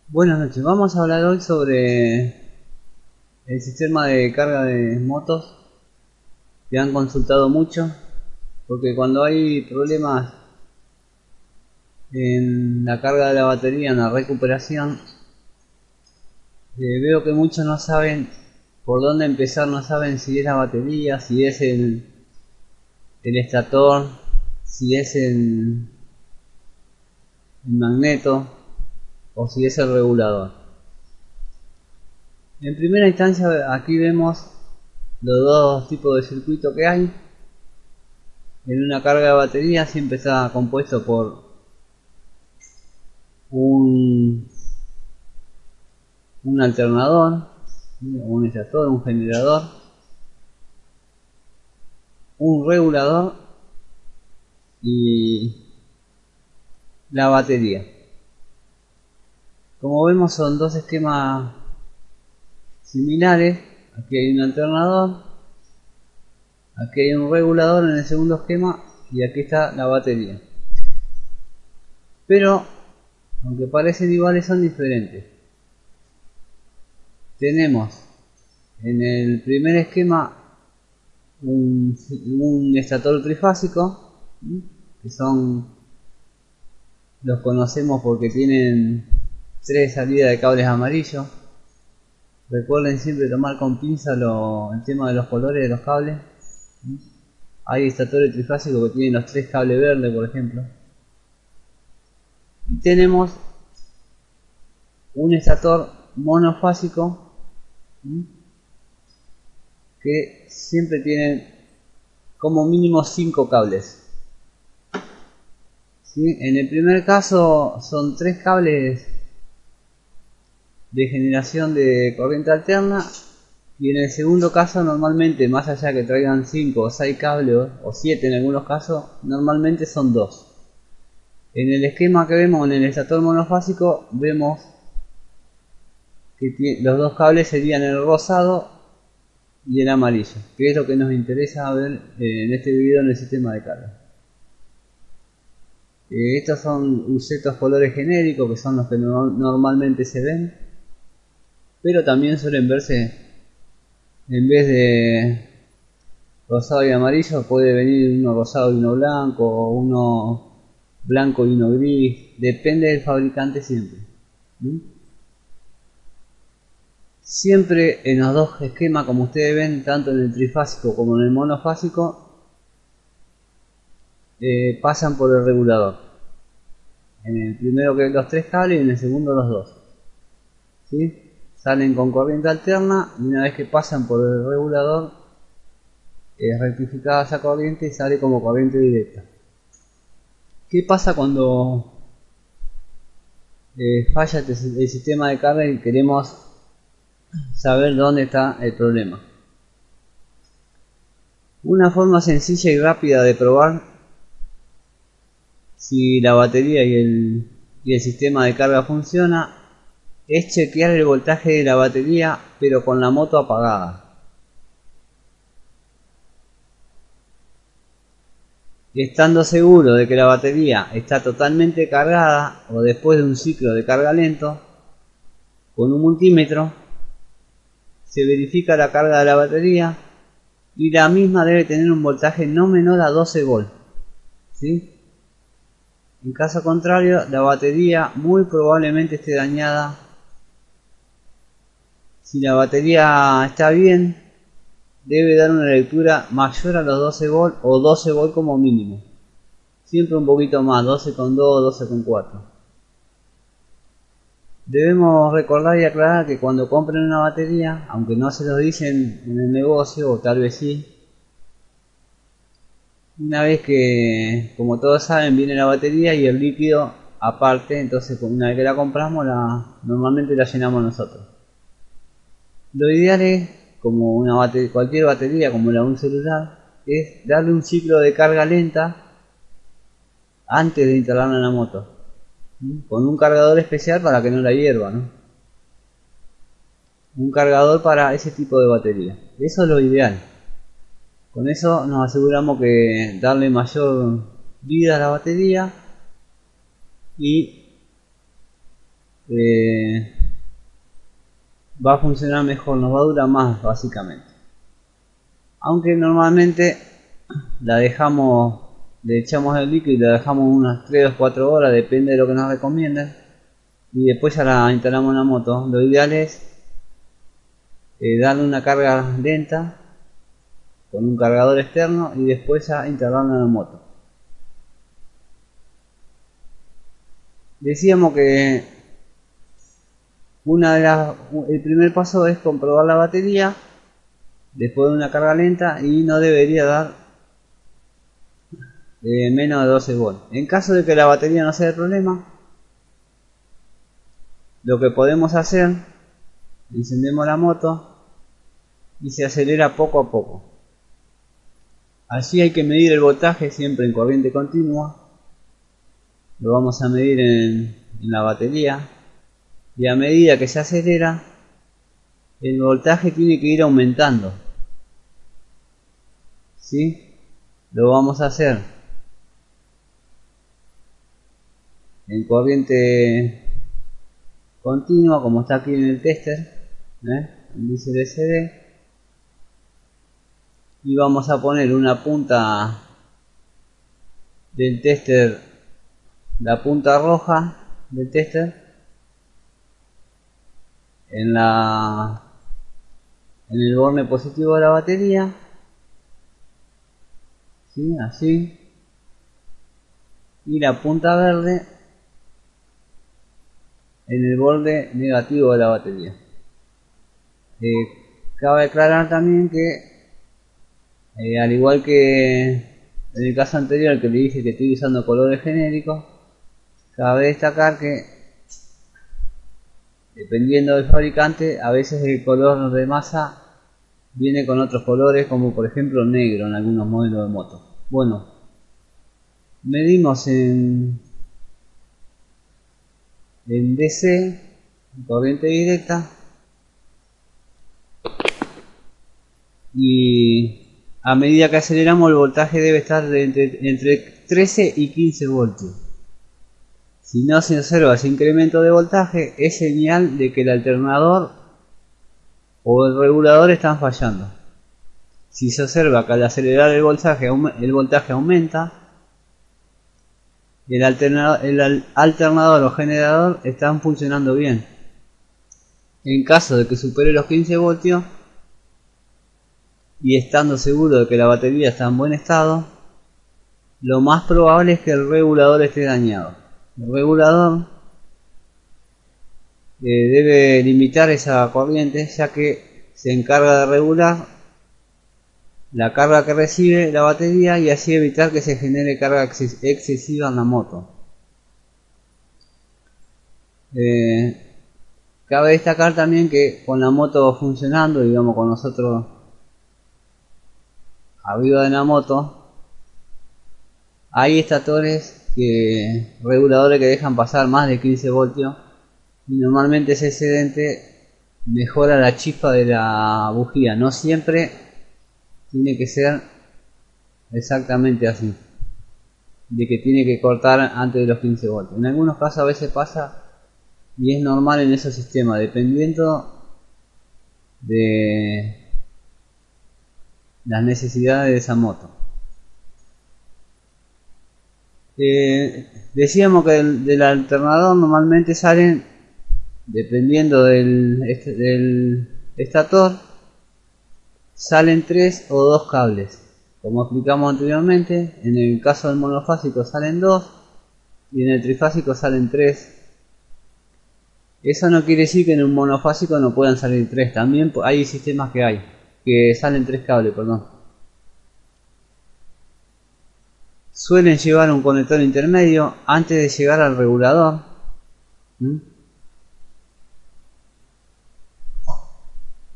Buenas noches, vamos a hablar hoy sobre el sistema de carga de motos que han consultado mucho, porque cuando hay problemas en la carga de la batería, en la recuperación, veo que muchos no saben por dónde empezar, no saben si es la batería, si es el estator, si es el magneto o si es el regulador. En primera instancia, aquí vemos los dos tipos de circuito que hay. En una carga de batería siempre está compuesto por un alternador, un estator, un generador, un regulador y la batería. Como vemos, son dos esquemas similares. Aquí hay un alternador, aquí hay un regulador en el segundo esquema y aquí está la batería. Pero aunque parecen iguales, son diferentes. Tenemos en el primer esquema un estator trifásico, que los conocemos porque tienen 3 salidas de cables amarillos. Recuerden siempre tomar con pinza el tema de los colores de los cables. Hay estatores trifásicos que tienen los 3 cables verdes, por ejemplo. Y tenemos un estator monofásico que siempre tiene como mínimo 5 cables. ¿Sí? En el primer caso son 3 cables de generación de corriente alterna, y en el segundo caso normalmente, más allá que traigan 5 o 6 cables o 7 en algunos casos, normalmente son 2. En el esquema que vemos en el estator monofásico vemos que los 2 cables serían el rosado y el amarillo, que es lo que nos interesa ver en este video en el sistema de carga. Estos son ciertos colores genéricos que son los que normalmente se ven, pero también suelen verse, en vez de rosado y amarillo, puede venir uno rosado y uno blanco, o uno blanco y uno gris, depende del fabricante siempre. Siempre en los dos esquemas, como ustedes ven, tanto en el trifásico como en el monofásico, pasan por el regulador. En el primero que los 3 cables y en el segundo los 2. ¿Sí? Salen con corriente alterna y una vez que pasan por el regulador, es rectificada esa corriente y sale como corriente directa. ¿Qué pasa cuando falla el sistema de carga y queremos saber dónde está el problema? Una forma sencilla y rápida de probar si la batería y el sistema de carga funciona es chequear el voltaje de la batería, pero con la moto apagada. Estando seguro de que la batería está totalmente cargada o después de un ciclo de carga lento, con un multímetro se verifica la carga de la batería y la misma debe tener un voltaje no menor a 12 volts. ¿Sí? En caso contrario, la batería muy probablemente esté dañada. Si la batería está bien, debe dar una lectura mayor a los 12 volts o 12 volts como mínimo. Siempre un poquito más, 12,2, 12,4. Debemos recordar y aclarar que cuando compren una batería, aunque no se lo dicen en el negocio, o tal vez sí, una vez que, como todos saben, viene la batería y el líquido aparte, entonces una vez que la compramos, normalmente la llenamos nosotros. Lo ideal es, como cualquier batería, como la de un celular, es darle un ciclo de carga lenta antes de instalarla en la moto, con un cargador especial para que no la hierva, ¿no? un cargador para ese tipo de batería. Eso es lo ideal. Con eso nos aseguramos que darle mayor vida a la batería y va a funcionar mejor, nos va a durar más básicamente. Aunque normalmente la dejamos, le echamos el líquido y la dejamos unas 3 o 4 horas, depende de lo que nos recomienden, y después ya la instalamos en la moto. Lo ideal es darle una carga lenta con un cargador externo y después ya instalarla en la moto. Decíamos que el primer paso es comprobar la batería después de una carga lenta y no debería dar menos de 12 volts. En caso de que la batería no sea el problema, lo que podemos hacer, encendemos la moto y se acelera poco a poco. Así hay que medir el voltaje siempre en corriente continua. Lo vamos a medir en la batería y a medida que se acelera el voltaje tiene que ir aumentando, ¿sí? Lo vamos a hacer en corriente continua como está aquí en el tester, el dice LCD, y vamos a poner una punta del tester, la punta roja del tester en el borne positivo de la batería, ¿sí? Así, y la punta verde en el borde negativo de la batería. Cabe aclarar también que al igual que en el caso anterior que le dije que estoy usando colores genéricos, cabe destacar que dependiendo del fabricante, a veces el color de masa viene con otros colores, como por ejemplo negro en algunos modelos de moto. Bueno, medimos en DC, corriente directa, y a medida que aceleramos el voltaje debe estar entre 13 y 15 voltios. Si no se observa ese incremento de voltaje, es señal de que el alternador o el regulador están fallando. Si se observa que al acelerar el voltaje aumenta, el alternador o generador están funcionando bien. En caso de que supere los 15 voltios y estando seguro de que la batería está en buen estado, lo más probable es que el regulador esté dañado. El regulador debe limitar esa corriente, ya que se encarga de regular la carga que recibe la batería y así evitar que se genere carga excesiva en la moto. Cabe destacar también que con la moto funcionando, digamos con nosotros arriba de la moto, hay reguladores que dejan pasar más de 15 voltios y normalmente ese excedente mejora la chispa de la bujía. No siempre tiene que ser exactamente así, de que tiene que cortar antes de los 15 voltios. En algunos casos a veces pasa y es normal en esos sistemas, dependiendo de las necesidades de esa moto. Decíamos que del alternador normalmente salen, dependiendo del estator, salen 3 o 2 cables. Como explicamos anteriormente, en el caso del monofásico salen 2 y en el trifásico salen 3. Eso no quiere decir que en un monofásico no puedan salir 3. También hay sistemas que salen 3 cables, perdón. Suelen llevar un conector intermedio antes de llegar al regulador.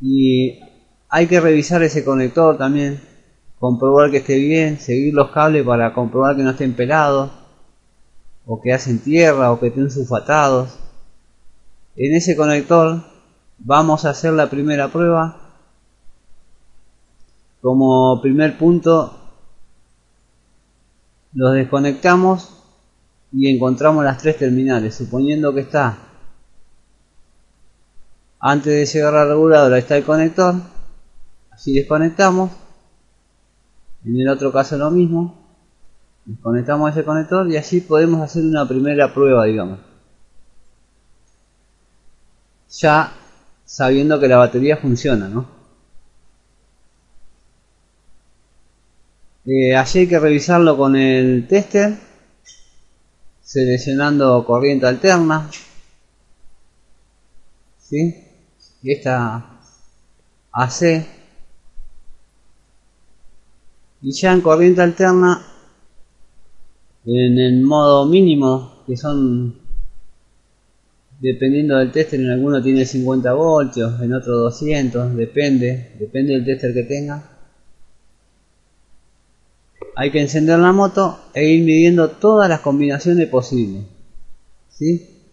Y hay que revisar ese conector también, comprobar que esté bien, seguir los cables para comprobar que no estén pelados, o que hacen tierra, o que estén sulfatados. En ese conector vamos a hacer la primera prueba. Como primer punto, los desconectamos y encontramos las tres terminales, suponiendo que está antes de llegar a la reguladora está el conector, así desconectamos. En el otro caso lo mismo, desconectamos ese conector y así podemos hacer una primera prueba, digamos, ya sabiendo que la batería funciona, ¿no? Allí hay que revisarlo con el tester, seleccionando corriente alterna, ¿sí? Y esta AC, y ya en corriente alterna, en el modo mínimo, que son, dependiendo del tester, en alguno tiene 50 voltios, en otro 200, depende del tester que tenga. Hay que encender la moto e ir midiendo todas las combinaciones posibles, ¿sí?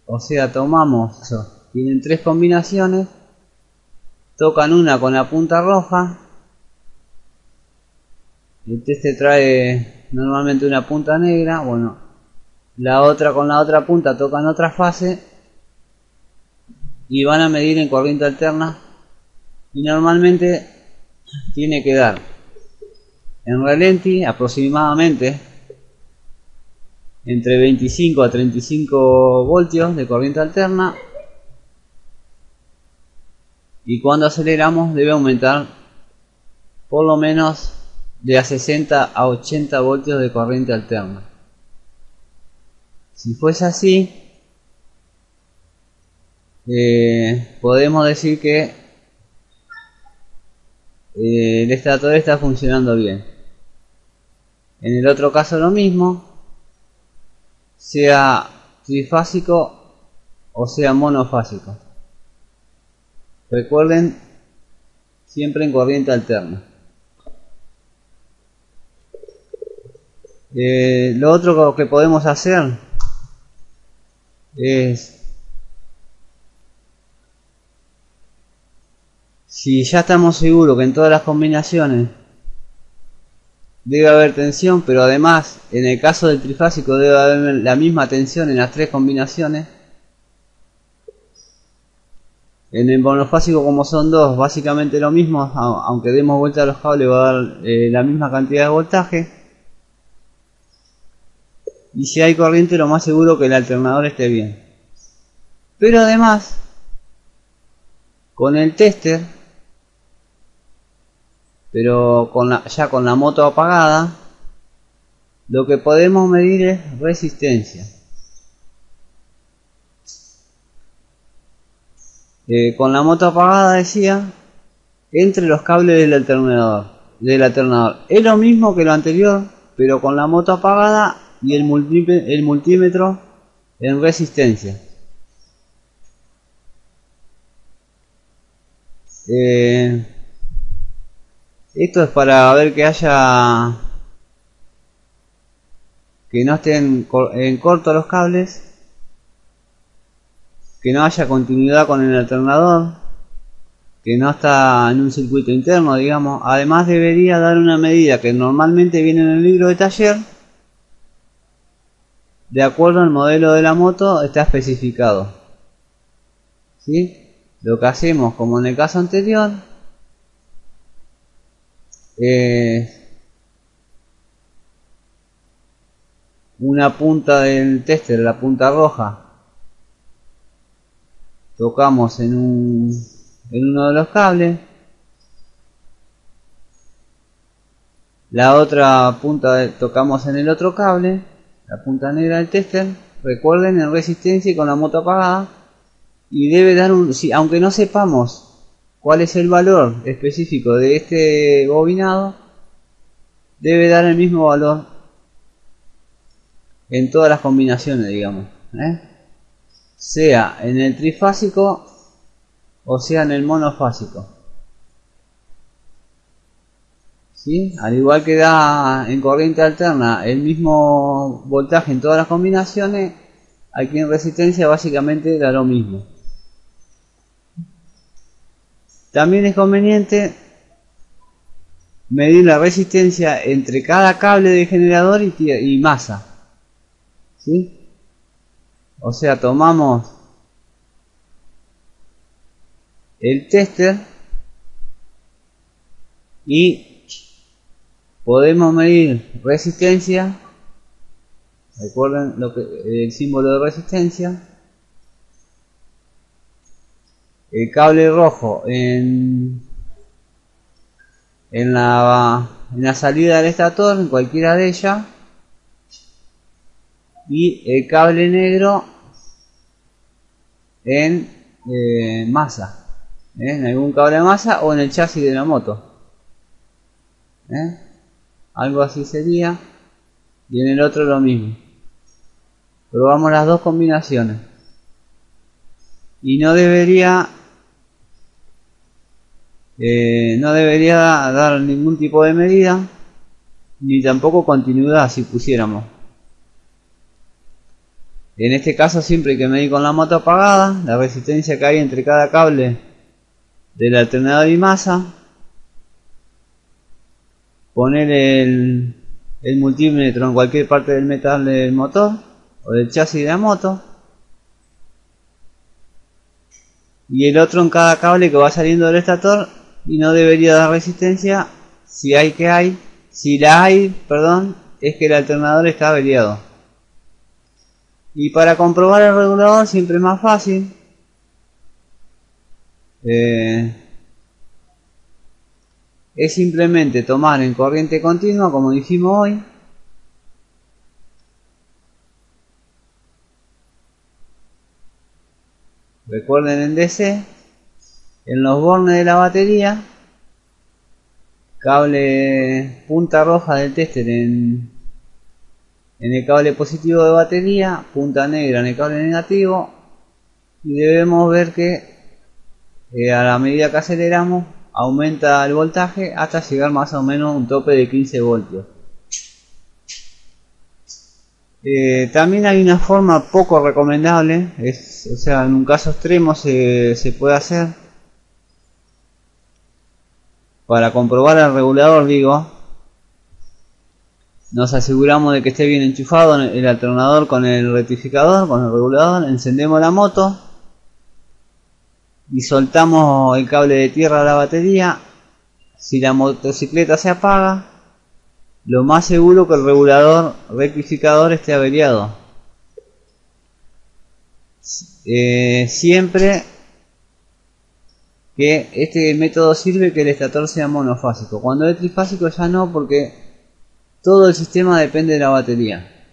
O sea, tomamos eso, tienen tres combinaciones, tocan una con la punta roja, el tester trae normalmente una punta negra, bueno, la otra con la otra punta tocan otra fase y van a medir en corriente alterna, y normalmente tiene que dar en relenti aproximadamente entre 25 a 35 voltios de corriente alterna, y cuando aceleramos debe aumentar por lo menos de a 60 a 80 voltios de corriente alterna. Si fuese así, podemos decir que el estator está funcionando bien. En el otro caso lo mismo, sea trifásico o sea monofásico. Recuerden, siempre en corriente alterna. Lo otro que podemos hacer es, si ya estamos seguros que en todas las combinaciones debe haber tensión, pero además en el caso del trifásico debe haber la misma tensión en las tres combinaciones. En el monofásico, como son dos, básicamente lo mismo, aunque demos vuelta a los cables va a dar la misma cantidad de voltaje. Y si hay corriente, lo más seguro que el alternador esté bien. Pero además, con el tester, pero ya con la moto apagada, lo que podemos medir es resistencia. Con la moto apagada, decía, entre los cables del alternador. Es lo mismo que lo anterior, pero con la moto apagada y el multímetro en resistencia. Esto es para ver que no estén en corto los cables, que no haya continuidad con el alternador, que no está en un circuito interno, digamos. Además debería dar una medida que normalmente viene en el libro de taller, de acuerdo al modelo de la moto está especificado, ¿sí? Lo que hacemos, como en el caso anterior, una punta del tester, la punta roja, tocamos en uno de los cables, la otra punta tocamos en el otro cable, la punta negra del tester, recuerden, en resistencia y con la moto apagada, y debe dar aunque no sepamos cuál es el valor específico de este bobinado, debe dar el mismo valor en todas las combinaciones, digamos, sea en el trifásico o sea en el monofásico, ¿sí? Al igual que da en corriente alterna el mismo voltaje en todas las combinaciones, aquí en resistencia básicamente da lo mismo. También es conveniente medir la resistencia entre cada cable de generador y masa, ¿sí? O sea, tomamos el tester y podemos medir resistencia. Recuerden el símbolo de resistencia. El cable rojo en la salida del estator, en cualquiera de ellas, y el cable negro en masa, en algún cable de masa o en el chasis de la moto, algo así sería, y en el otro lo mismo. Probamos las dos combinaciones y no debería dar ningún tipo de medida ni tampoco continuidad si pusiéramos. En este caso siempre hay que medir con la moto apagada la resistencia que hay entre cada cable del alternador y masa, poner el multímetro en cualquier parte del metal del motor o del chasis de la moto y el otro en cada cable que va saliendo del estator, y no debería dar resistencia. Si la hay, perdón, es que el alternador está averiado. Y para comprobar el regulador siempre es más fácil. Es simplemente tomar en corriente continua, como dijimos hoy, recuerden en DC, en los bornes de la batería, cable punta roja del tester en el cable positivo de batería, punta negra en el cable negativo, y debemos ver que a la medida que aceleramos aumenta el voltaje hasta llegar más o menos a un tope de 15 voltios. También hay una forma poco recomendable, o sea, en un caso extremo se puede hacer para comprobar el regulador. Nos aseguramos de que esté bien enchufado el alternador con el rectificador, con el regulador, encendemos la moto y soltamos el cable de tierra a la batería. Si la motocicleta se apaga, lo más seguro que el regulador rectificador esté averiado. Siempre que este método sirve que el estator sea monofásico. Cuando es trifásico ya no, porque todo el sistema depende de la batería.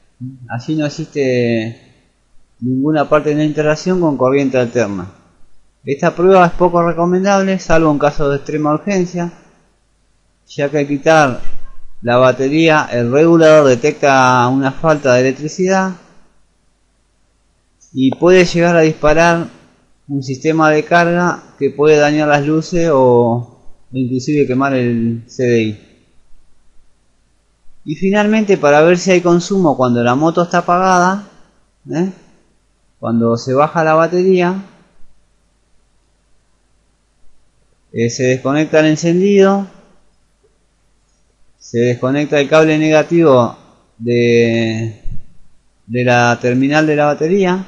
Allí no existe ninguna parte de la instalación con corriente alterna. Esta prueba es poco recomendable, salvo en caso de extrema urgencia, ya que al quitar la batería el regulador detecta una falta de electricidad y puede llegar a disparar un sistema de carga que puede dañar las luces o inclusive quemar el CDI. Y finalmente, para ver si hay consumo cuando la moto está apagada, cuando se baja la batería, se desconecta el encendido, se desconecta el cable negativo de la terminal de la batería,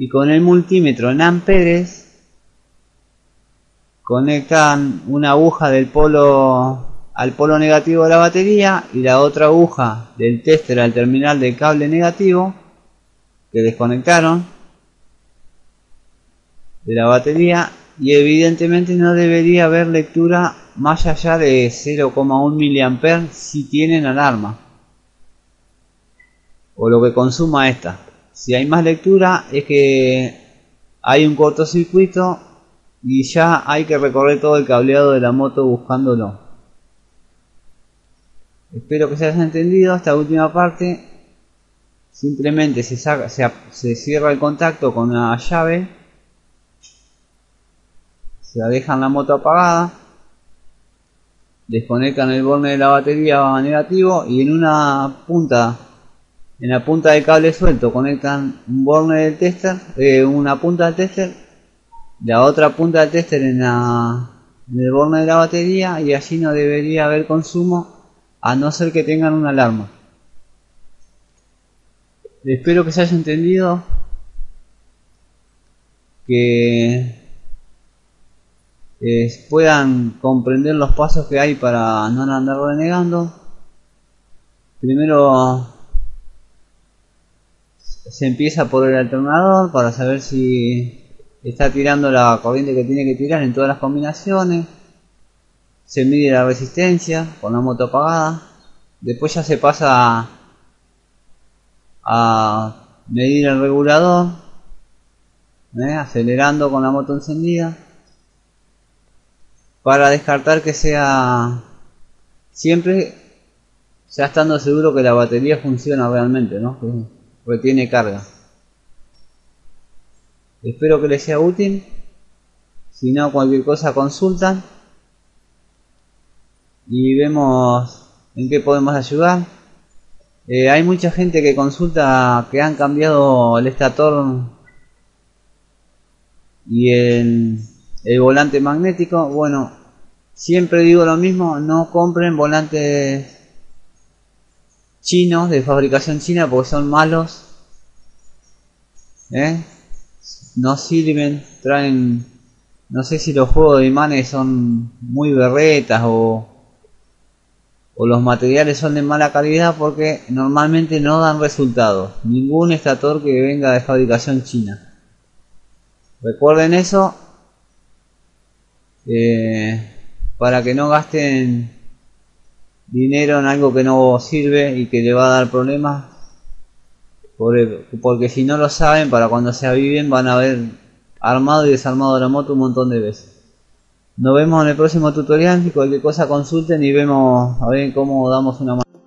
y con el multímetro en amperes conectan una aguja del polo al polo negativo de la batería y la otra aguja del tester al terminal del cable negativo que desconectaron de la batería, y evidentemente no debería haber lectura más allá de 0,1 mA si tienen alarma o lo que consuma esta. Si hay más lectura es que hay un cortocircuito y ya hay que recorrer todo el cableado de la moto buscándolo. Espero que se haya entendido esta última parte. Simplemente se cierra el contacto con una llave, se dejan la moto apagada, desconectan el borne de la batería negativo y en la punta del cable suelto conectan un borne del tester, una punta del tester, la otra punta del tester en el borne de la batería, y allí no debería haber consumo, a no ser que tengan una alarma. Espero que se haya entendido, que puedan comprender los pasos que hay para no andar renegando. Primero se empieza por el alternador para saber si está tirando la corriente que tiene que tirar en todas las combinaciones. Se mide la resistencia con la moto apagada. Después ya se pasa a medir el regulador, acelerando con la moto encendida, para descartar que sea siempre, ya estando seguro que la batería funciona realmente, ¿no? Que retiene carga. Espero que les sea útil. Si no, cualquier cosa consultan y vemos en qué podemos ayudar. Hay mucha gente que consulta que han cambiado el estator y el volante magnético. Bueno, siempre digo lo mismo: no compren volantes chinos de fabricación china porque son malos, no sirven, traen, no sé si los juegos de imanes son muy berretas o los materiales son de mala calidad, porque normalmente no dan resultados ningún estator que venga de fabricación china. Recuerden eso, para que no gasten dinero en algo que no sirve y que le va a dar problemas, porque si no lo saben, para cuando se aviven van a haber armado y desarmado la moto un montón de veces. Nos vemos en el próximo tutorial. Si cualquier cosa consulten y vemos a ver cómo damos una mano.